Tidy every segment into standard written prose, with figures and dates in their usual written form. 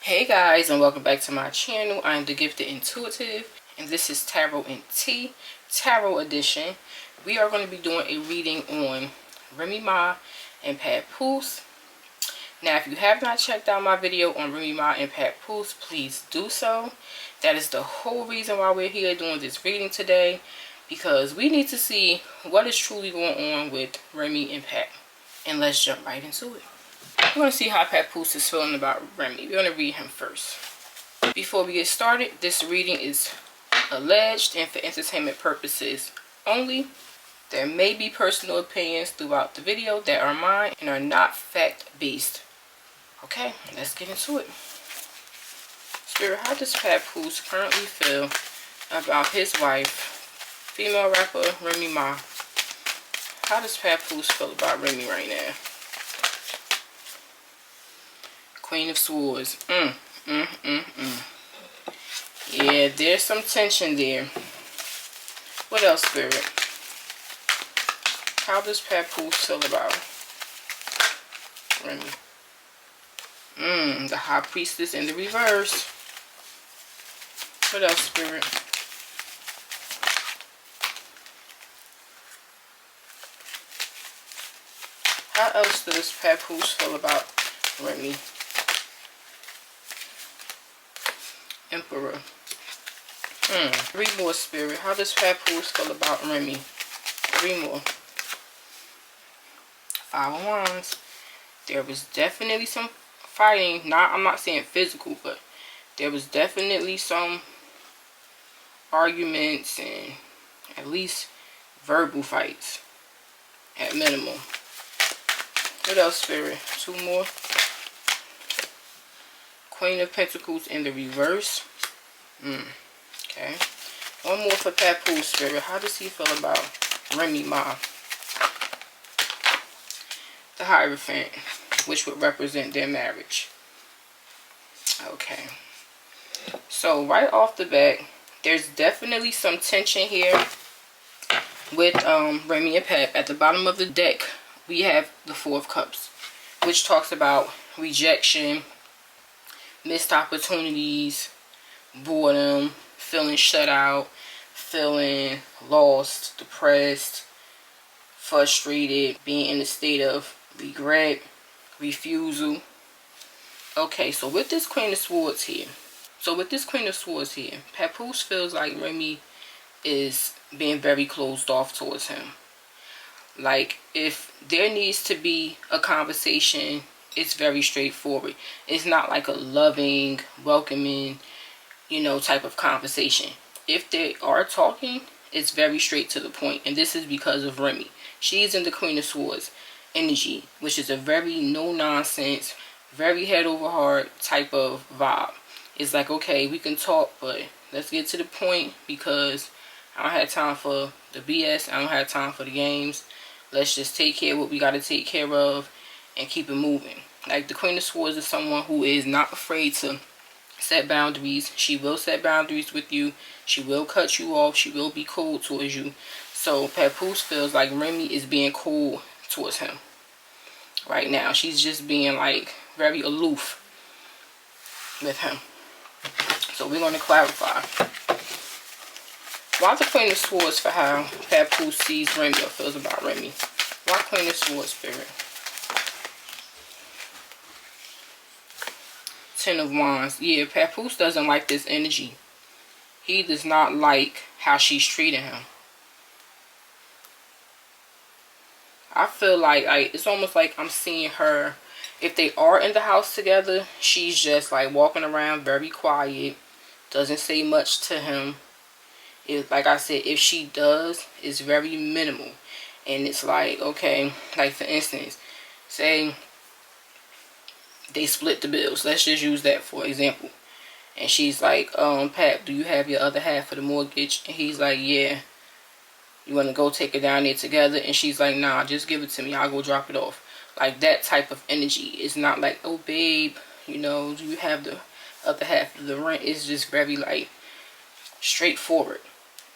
Hey guys, and welcome back to my channel. I am the Gifted Intuitive, and this is Tarot and Tea, Tarot Edition. We are going to be doing a reading on Remy Ma and Papoose. Now, if you have not checked out my video on Remy Ma and Papoose, please do so. That is the whole reason why we're here doing this reading today, because we need to see what is truly going on with Remy and Pap. And let's jump right into it. We're going to see how Papoose is feeling about Remy. We're going to read him first. Before we get started, this reading is alleged and for entertainment purposes only. There may be personal opinions throughout the video that are mine and are not fact-based. Okay, let's get into it. Spirit, how does Papoose currently feel about his wife, female rapper Remy Ma? How does Papoose feel about Remy right now? Queen of Swords. Yeah, there's some tension there. What else, Spirit? How does Papoose feel about Remy? The High Priestess in the reverse. What else, Spirit? How else does Papoose feel about Remy? Emperor. 3 more, Spirit. How does Papoose feel about Remy? 3 more. 5 of Wands. There was definitely some fighting. I'm not saying physical, but there was definitely some arguments and at least verbal fights at minimum. What else, Spirit? 2 more. Queen of Pentacles in the reverse. Okay. 1 more for Papoose, Spirit. How does he feel about Remy Ma? The Hierophant, which would represent their marriage. Okay. So, right off the bat, there's definitely some tension here with Remy and Pap. At the bottom of the deck, we have the 4 of Cups, which talks about rejection, missed opportunities, boredom, feeling shut out, feeling lost, depressed, frustrated, being in a state of regret, refusal. Okay, so with this Queen of Swords here, Papoose feels like Remy is being very closed off towards him. Like, if there needs to be a conversation, it's very straightforward. It's not like a loving, welcoming, type of conversation. If they are talking, it's very straight to the point. And this is because of Remy. She's in the Queen of Swords energy, which is a very no-nonsense, very head-over-heart type of vibe. It's like, okay, we can talk, but let's get to the point, because I don't have time for the BS. I don't have time for the games. Let's just take care of what we got to take care of and keep it moving. Like, the Queen of Swords is someone who is not afraid to set boundaries. She will set boundaries with you. She will cut you off. She will be cold towards you. So Papoose feels like Remy is being cold towards him right now. She's just being like very aloof with him. So we're going to clarify. Why the Queen of Swords for how Papoose sees Remy or feels about Remy? Why Queen of Swords, Spirit? 10 of Wands. Yeah, Papoose doesn't like this energy. He does not like how she's treating him. I feel like it's almost like I'm seeing her, if they are in the house together, she's just like walking around very quiet, doesn't say much to him. Like I said, if she does, it's very minimal. And it's like, okay, like for instance, say they split the bills. Let's just use that for example. And she's like, Pap, do you have your other half of the mortgage? And he's like, yeah. You want to go take it down there together? And she's like, nah, just give it to me. I'll go drop it off. Like that type of energy. It's not like, oh, babe, do you have the other half of the rent? It's just very like straightforward.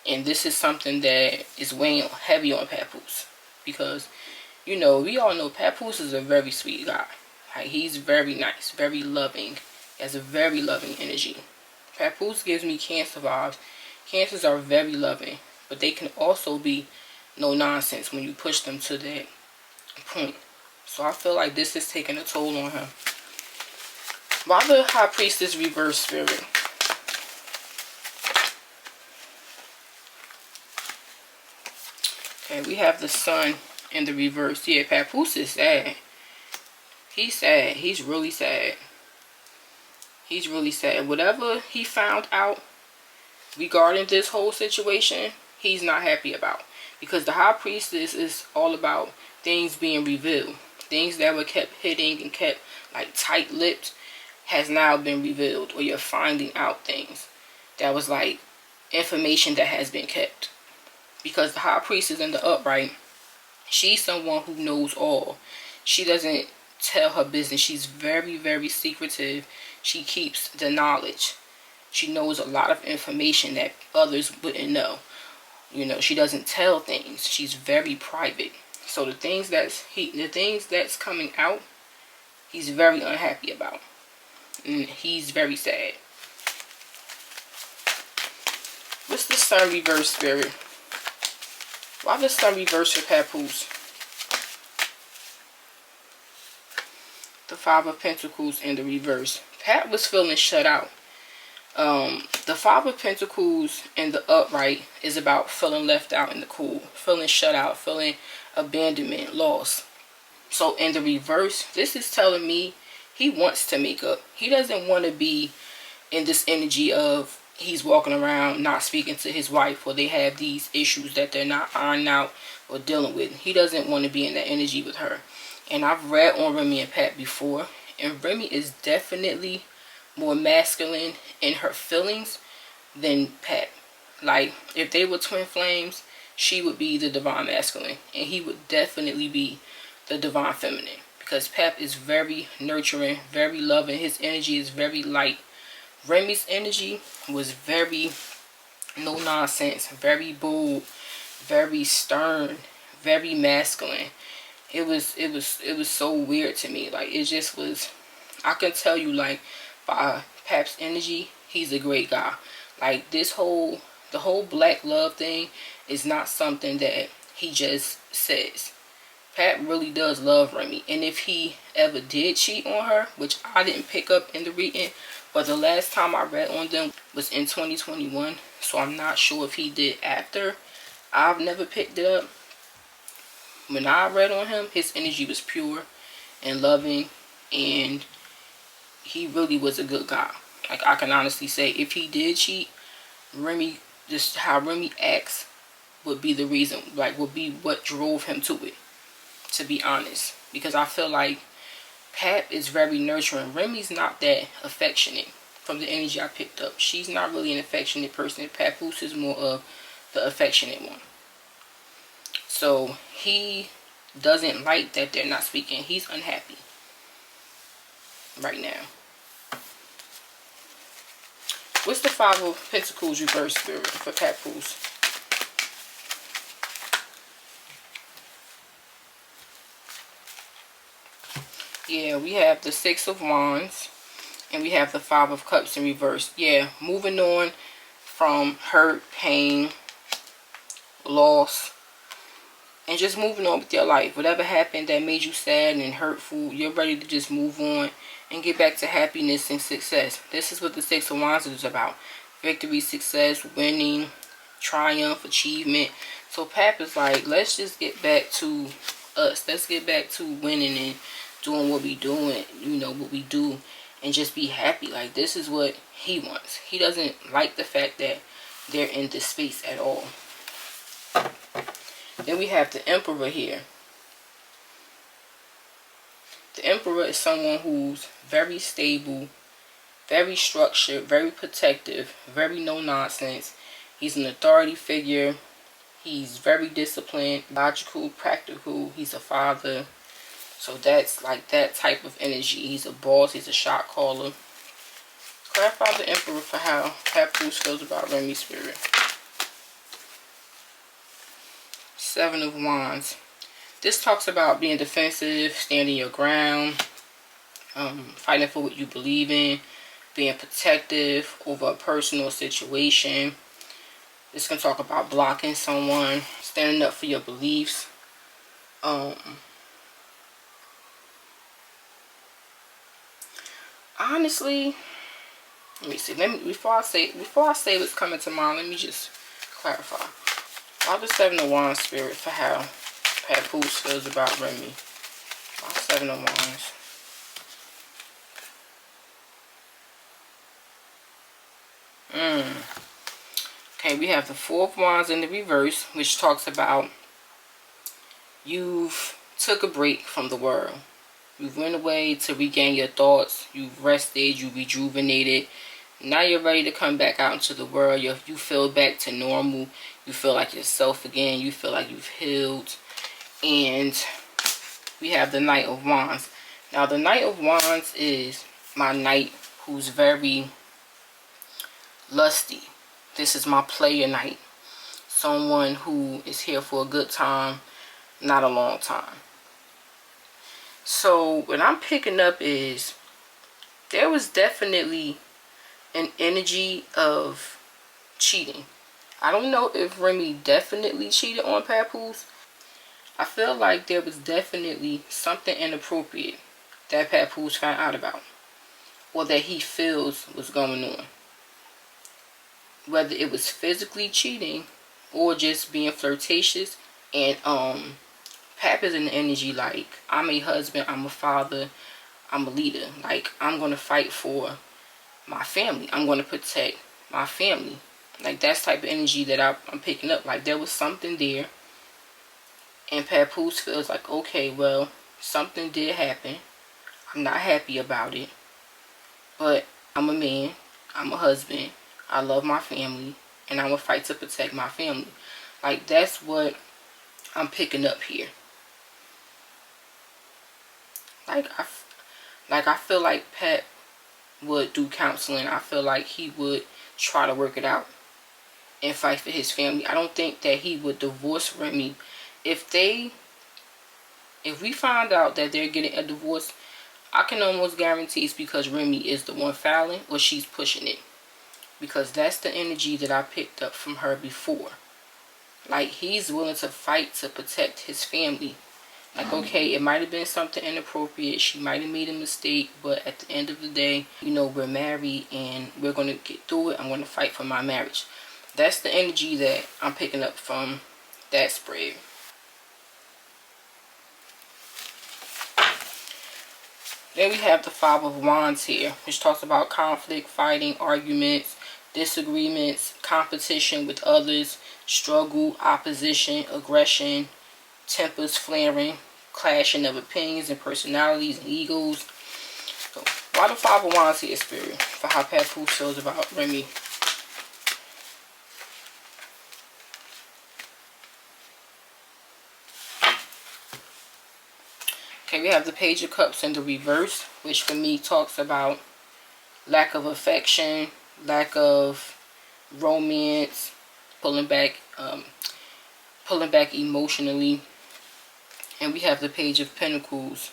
And this is something that is weighing heavy on Papoose. Because, we all know Papoose is a very sweet guy. Like, he's very nice, very loving, He has a very loving energy. Papoose gives me Cancer vibes. Cancers are very loving, but they can also be no nonsense when you push them to that point. So I feel like this is taking a toll on him. Why the High Priestess reverse, Spirit? Okay, we have the Sun in the reverse. Yeah, Papoose is sad. He's sad. He's really sad. He's really sad. Whatever he found out regarding this whole situation, he's not happy about. Because the High Priestess is all about things being revealed. Things that were kept hidden and kept like tight-lipped has now been revealed. Or you're finding out things that was like information that has been kept. Because the High Priestess in the upright, she's someone who knows all. She doesn't tell her business. She's very, very secretive. She keeps the knowledge. She knows a lot of information that others wouldn't know. You know, she doesn't tell things. She's very private. So the things that's coming out, he's very unhappy about. And he's very sad. What's the Sun reverse, Spirit? Why the Sun reverse for Papoose? The Five of Pentacles in the reverse. Pat was feeling shut out. The Five of Pentacles in the upright is about feeling left out in the cold. Feeling shut out. Feeling abandonment. Loss. So in the reverse, this is telling me he wants to make up. He doesn't want to be in this energy of he's walking around not speaking to his wife, or they have these issues that they're not ironing out or dealing with. He doesn't want to be in that energy with her. And I've read on Remy and Pap before, and Remy is definitely more masculine in her feelings than Pap. Like, if they were twin flames, she would be the divine masculine, and he would definitely be the divine feminine. Because Pap is very nurturing, very loving. His energy is very light. Remy's energy was very no nonsense, very bold, very stern, very masculine. It was so weird to me. Like, it just was. I can tell you, like, by Pap's energy, he's a great guy. Like, the whole black love thing is not something that he just says. Pap really does love Remy. And if he ever did cheat on her, which I didn't pick up in the reading, but the last time I read on them was in 2021. So I'm not sure if he did after. I've never picked it up. When I read on him, his energy was pure and loving. And he really was a good guy. Like, I can honestly say, if he did cheat, Remy, just how Remy acts would be the reason, like, would be what drove him to it, to be honest. Because I feel like Pap is very nurturing. Remy's not that affectionate from the energy I picked up. She's not really an affectionate person. Papoose is more of the affectionate one. So he doesn't like that they're not speaking. He's unhappy right now. What's the Five of Pentacles reverse, Spirit, for Papoose? Yeah, we have the Six of Wands. And we have the Five of Cups in reverse. Yeah, moving on from hurt, pain, loss. And just moving on with your life. Whatever happened that made you sad and hurtful, you're ready to just move on and get back to happiness and success. This is what the Six of Wands is about. Victory, success, winning, triumph, achievement. So Pap is like, let's just get back to us. Let's get back to winning and doing what we doing, you know, what we do, and just be happy. Like, this is what he wants. He doesn't like the fact that they're in this space at all. Then we have the Emperor here. The Emperor is someone who's very stable, very structured, very protective, very no nonsense. He's an authority figure. He's very disciplined, logical, practical. He's a father. So that's like that type of energy. He's a boss. He's a shot caller. Clarify the Emperor for how Papoose feels about Remy, Spirit. Seven of Wands. This talks about being defensive, standing your ground, fighting for what you believe in, being protective over a personal situation. This can talk about blocking someone, standing up for your beliefs. Honestly, let me see. Before I say what's coming to mind, let me just clarify. Why the Seven of Wands, Spirit, for how Papoose feels about Remy? Why Seven of Wands? Okay, we have the Four of Wands in the reverse, which talks about you've took a break from the world. You went away to regain your thoughts. You've rested. You rejuvenated. Now you're ready to come back out into the world. You feel back to normal. You feel like yourself again. You feel like you've healed. And we have the Knight of Wands. Now the Knight of Wands is my knight who's very lusty. This is my player knight. Someone who is here for a good time, not a long time. So what I'm picking up is there was definitely an energy of cheating. I don't know if Remy definitely cheated on Papoose. I feel like there was definitely something inappropriate that Papoose found out about, or that he feels was going on. Whether it was physically cheating or just being flirtatious. And Pap is in the energy like, I'm a husband, I'm a father, I'm a leader. Like, I'm going to fight for my family. I'm going to protect my family. Like, that's type of energy that I'm picking up. Like, there was something there. And Papoose feels like, okay, well, something did happen. I'm not happy about it. But I'm a man. I'm a husband. I love my family. And I'm going to fight to protect my family. Like, that's what I'm picking up here. Like I feel like Pap would do counseling. I feel like he would try to work it out and fight for his family. I don't think that he would divorce Remy. If we find out that they're getting a divorce, I can almost guarantee it's because Remy is the one filing or she's pushing it. Because that's the energy that I picked up from her before. Like, he's willing to fight to protect his family. Like, okay, it might have been something inappropriate. She might have made a mistake. But at the end of the day, you know, we're married and we're going to get through it. I'm going to fight for my marriage. That's the energy that I'm picking up from that spread. Then we have the Five of Wands here, which talks about conflict, fighting, arguments, disagreements, competition with others, struggle, opposition, aggression, tempers flaring, clashing of opinions and personalities and egos. So, why the Five of Wands here, Spirit? For how Papoose feels about Remy. Okay, we have the Page of Cups in the reverse, which for me talks about lack of affection, lack of romance, pulling back emotionally. And we have the Page of Pentacles.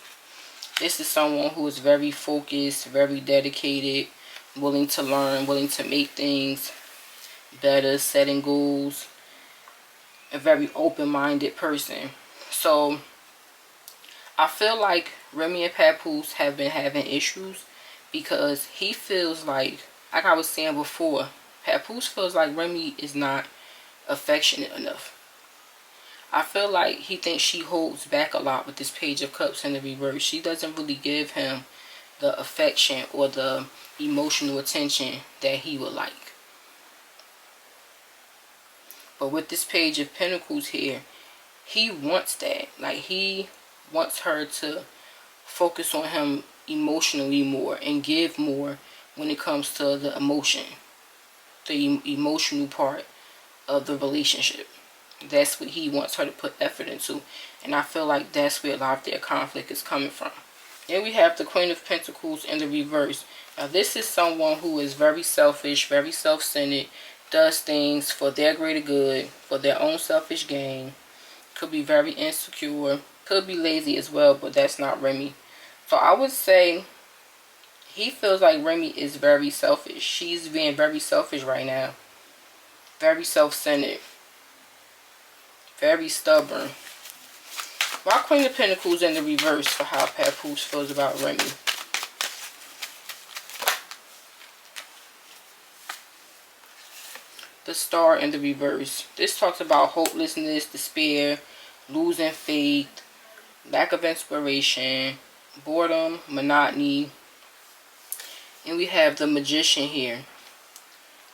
This is someone who is very focused, very dedicated, willing to learn, willing to make things better, setting goals, a very open-minded person. So I feel like Remy and Papoose have been having issues because he feels like I was saying before, Papoose feels like Remy is not affectionate enough. I feel like he thinks she holds back a lot with this Page of Cups in the reverse. She doesn't really give him the affection or the emotional attention that he would like. But with this Page of Pentacles here, he wants that. Like, he wants her to focus on him emotionally more and give more when it comes to the emotion, the emotional part of the relationship. That's what he wants her to put effort into. And I feel like that's where a lot of their conflict is coming from. Then we have the Queen of Pentacles in the reverse. Now this is someone who is very selfish, very self-centered, does things for their greater good, for their own selfish gain. Could be very insecure. Could be lazy as well, but that's not Remy. So I would say He feels like Remy is very selfish. She's being very selfish right now. Very self-centered. Very stubborn. Why Queen of Pentacles in the reverse for how Papoose feels about Remy? The Star in the reverse. This talks about hopelessness, despair, losing faith, lack of inspiration, boredom, monotony. And we have the Magician here,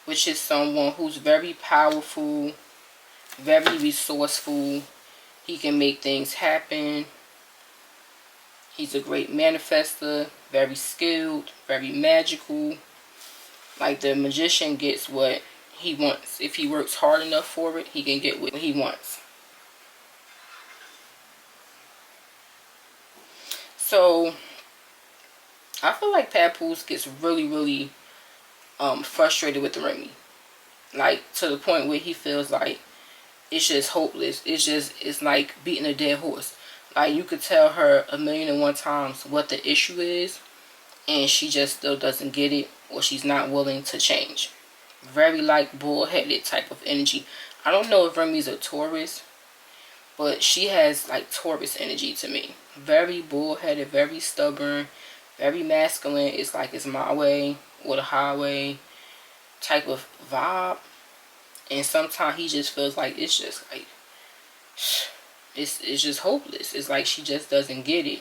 which is someone who's very powerful, very resourceful. He can make things happen. He's a great manifester, very skilled, very magical. Like the Magician gets what he wants. If he works hard enough for it, he can get what he wants. So I feel like Papoose gets really frustrated with Remy. Like to the point where he feels like it's just hopeless. It's like beating a dead horse. Like you could tell her 1,000,001 times what the issue is, and she just still doesn't get it, or she's not willing to change. Very like bullheaded type of energy. I don't know if Remy's a Taurus, but she has like Taurus energy to me. Very bullheaded, very stubborn, very masculine. It's like it's my way or the highway type of vibe. And sometimes he just feels like it's just like it's just hopeless. It's like she just doesn't get it.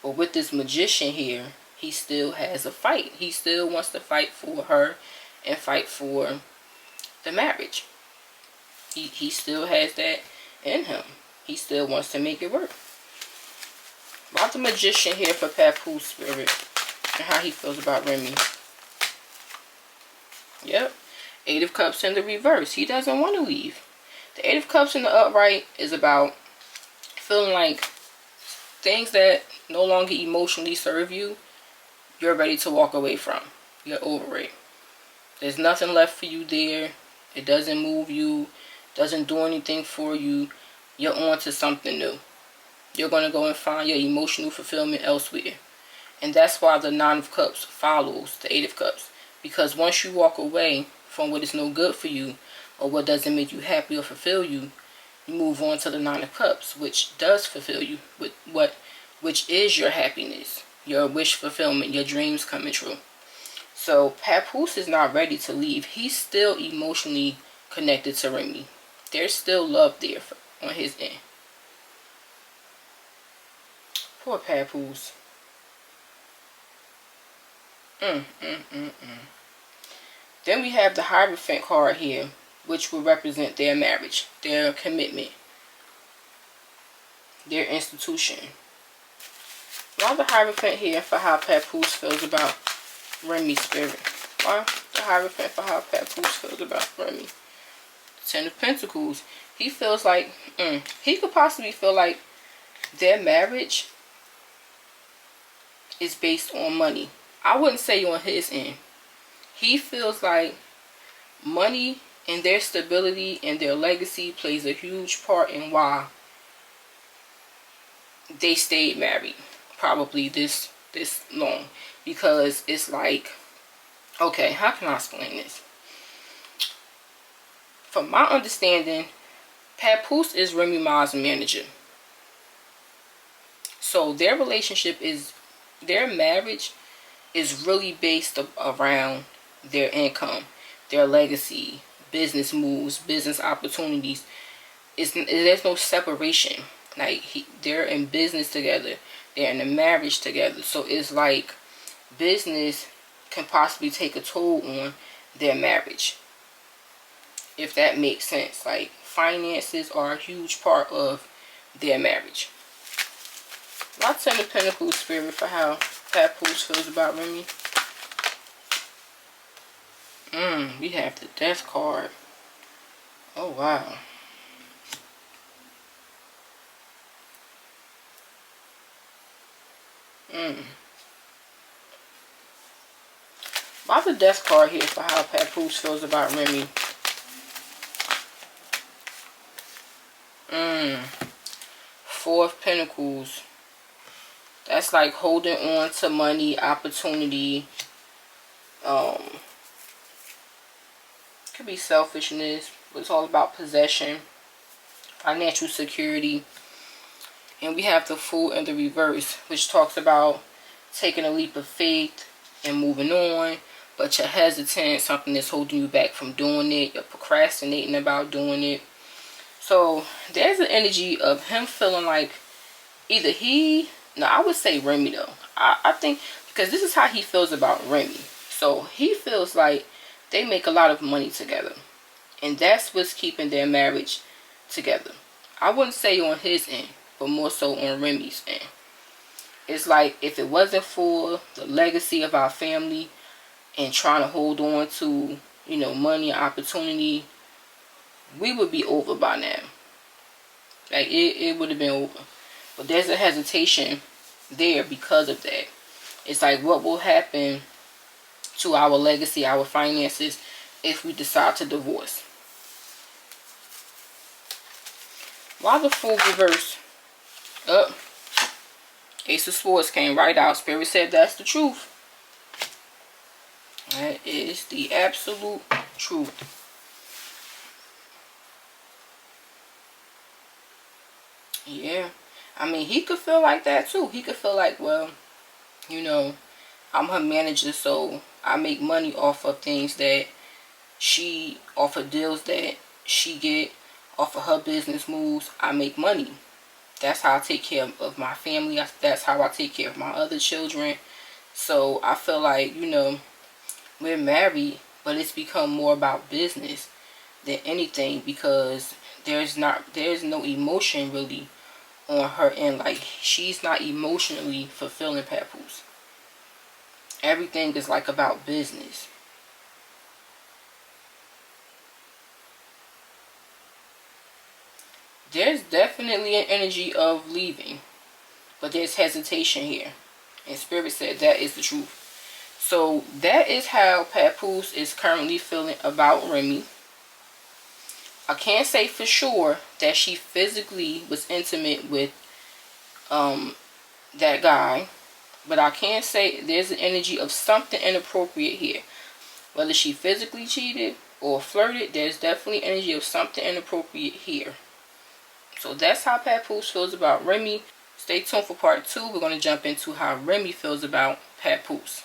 But with this Magician here, he still has a fight. He still wants to fight for her and fight for the marriage. He still has that in him. He still wants to make it work. About the Magician here for Papoose spirit and how he feels about Remy. Yep. 8 of Cups in the reverse. He doesn't want to leave. The 8 of Cups in the upright is about feeling like things that no longer emotionally serve you, you're ready to walk away from. You're over it. There's nothing left for you there. It doesn't move you. Doesn't do anything for you. You're on to something new. You're going to go and find your emotional fulfillment elsewhere. And that's why the 9 of Cups follows the 8 of Cups. Because once you walk away from what is no good for you, or what doesn't make you happy or fulfill you, you move on to the 9 of Cups, which does fulfill you, with which is your happiness, your wish fulfillment, your dreams coming true. So Papoose is not ready to leave. He's still emotionally connected to Remy. There's still love there on his end. Poor Papoose. Then we have the Hierophant card here, which will represent their marriage, their commitment, their institution. Why the Hierophant here for how Papoose feels about Remy's spirit? Why the Hierophant for how Papoose feels about Remy? 10 of Pentacles. He feels like, he could possibly feel like their marriage is based on money. I wouldn't say on his end. He feels like money and their stability and their legacy plays a huge part in why they stayed married probably this long. Because it's like, okay, how can I explain this? From my understanding, Papoose is Remy Ma's manager. So their relationship is, their marriage is really based around their income, their legacy, business moves, business opportunities. There's no separation. Like they're in business together, they're in a marriage together. So it's like business can possibly take a toll on their marriage, if that makes sense. Like finances are a huge part of their marriage. Lots of the Pentacles spirit for how Papoose feels about Remy. We have the Death card. Oh wow. Why the Death card here for how Papoose feels about Remy? 4 of Pentacles. That's like holding on to money, opportunity. Could be selfishness, but it's all about possession, financial security. And we have the Fool in the reverse, which talks about taking a leap of faith and moving on, but you're hesitant, something that's holding you back from doing it. You're procrastinating about doing it. So there's an energy of him feeling like either I would say Remy though. I think because this is how he feels about Remy. So he feels like they make a lot of money together, and that's what's keeping their marriage together. I wouldn't say on his end, but more so on Remy's end. It's like if it wasn't for the legacy of our family and trying to hold on to, money and opportunity, we would be over by now. Like it would have been over. But there's a hesitation there because of that. It's like, what will happen to our legacy, our finances, if we decide to divorce? Why the Fool reverse? Ace of Swords came right out. Spirit said that's the truth. That is the absolute truth. Yeah. I mean, he could feel like that too. He could feel like, well, I'm her manager, so I make money off of things that off of deals that she get, off of her business moves. I make money. That's how I take care of my family. That's how I take care of my other children. So I feel like, we're married, but it's become more about business than anything, because there's no emotion really on her end. Like, she's not emotionally fulfilling Papoose. Everything is like about business. There's definitely an energy of leaving, but there's hesitation here, and Spirit said that is the truth. So that is how Papoose is currently feeling about Remy. I can't say for sure that she physically was intimate with that guy, but I can say there's an energy of something inappropriate here. Whether she physically cheated or flirted, there's definitely energy of something inappropriate here. So that's how Papoose feels about Remy. Stay tuned for part 2. We're going to jump into how Remy feels about Papoose.